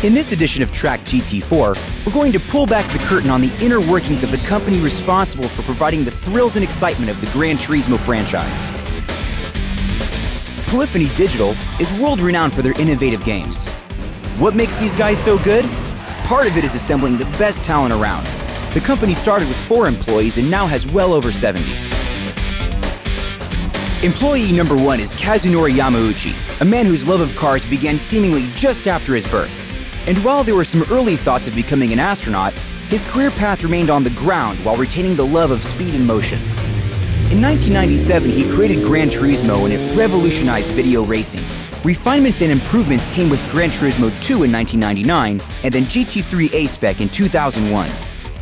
In this edition of Track GT4, we're going to pull back the curtain on the inner workings of the company responsible for providing the thrills and excitement of the Gran Turismo franchise. Polyphony Digital is world-renowned for their innovative games. What makes these guys so good? Part of it is assembling the best talent around. The company started with 4 employees and now has well over 70. Employee number 1 is Kazunori Yamauchi, a man whose love of cars began seemingly just after his birth. And while there were some early thoughts of becoming an astronaut, his career path remained on the ground while retaining the love of speed and motion. In 1997, he created Gran Turismo and it revolutionized video racing. Refinements and improvements came with Gran Turismo 2 in 1999 and then GT3 A-Spec in 2001.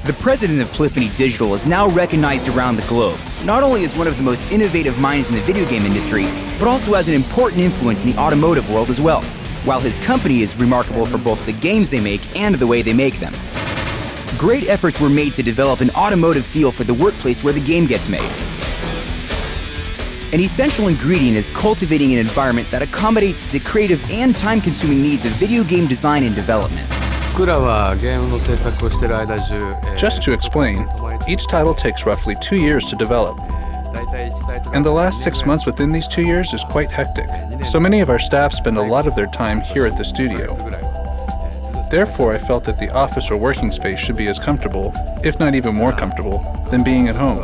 The president of Polyphony Digital is now recognized around the globe, not only as one of the most innovative minds in the video game industry, but also as an important influence in the automotive world as well, while his company is remarkable for both the games they make and the way they make them. Great efforts were made to develop an automotive feel for the workplace where the game gets made. An essential ingredient is cultivating an environment that accommodates the creative and time-consuming needs of video game design and development. Just to explain, each title takes roughly 2 years to develop. And the last 6 months within these 2 years is quite hectic. So many of our staff spend a lot of their time here at the studio. Therefore, I felt that the office or working space should be as comfortable, if not even more comfortable, than being at home.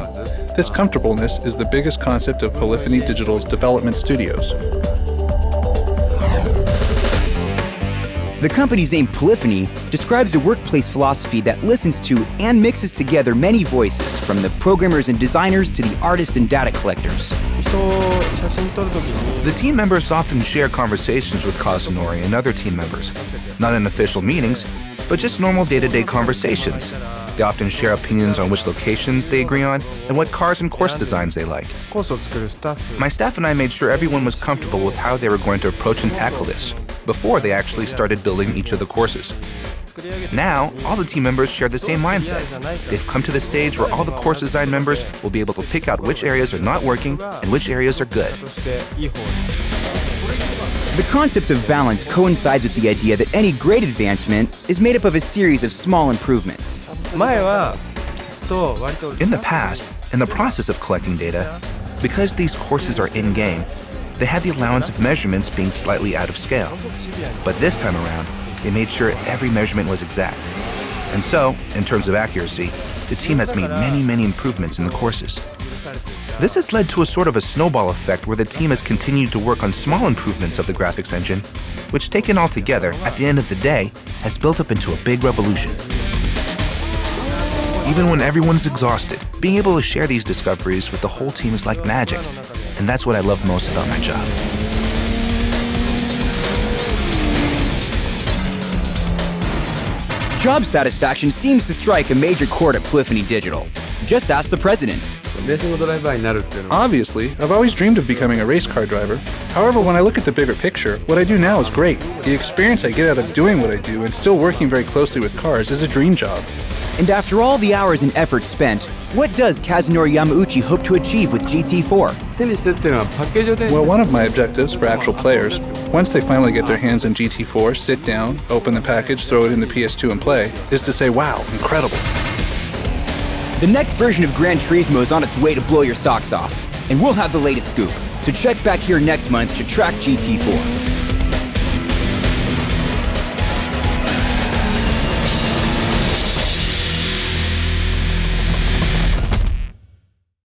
This comfortableness is the biggest concept of Polyphony Digital's development studios. The company's name Polyphony describes a workplace philosophy that listens to and mixes together many voices, from the programmers and designers to the artists and data collectors. The team members often share conversations with Kazunori and other team members, not in official meetings, but just normal day-to-day conversations. They often share opinions on which locations they agree on and what cars and course designs they like. My staff and I made sure everyone was comfortable with how they were going to approach and tackle this before they actually started building each of the courses. Now, all the team members share the same mindset. They've come to the stage where all the course design members will be able to pick out which areas are not working and which areas are good. The concept of balance coincides with the idea that any great advancement is made up of a series of small improvements. In the past, in the process of collecting data, because these courses are in-game, they had the allowance of measurements being slightly out of scale. But this time around, they made sure every measurement was exact. And so, in terms of accuracy, the team has made many improvements in the courses. This has led to a sort of a snowball effect where the team has continued to work on small improvements of the graphics engine, which taken all together, at the end of the day, has built up into a big revolution. Even when everyone's exhausted, being able to share these discoveries with the whole team is like magic, and that's what I love most about my job. Job satisfaction seems to strike a major chord at Polyphony Digital. Just ask the president. Obviously, I've always dreamed of becoming a race car driver. However, when I look at the bigger picture, what I do now is great. The experience I get out of doing what I do and still working very closely with cars is a dream job. And after all the hours and effort spent, what does Kazunori Yamauchi hope to achieve with GT4? Well, one of my objectives for actual players, once they finally get their hands on GT4, sit down, open the package, throw it in the PS2 and play, is to say, wow, incredible. The next version of Gran Turismo is on its way to blow your socks off, and we'll have the latest scoop. So check back here next month to Track GT4.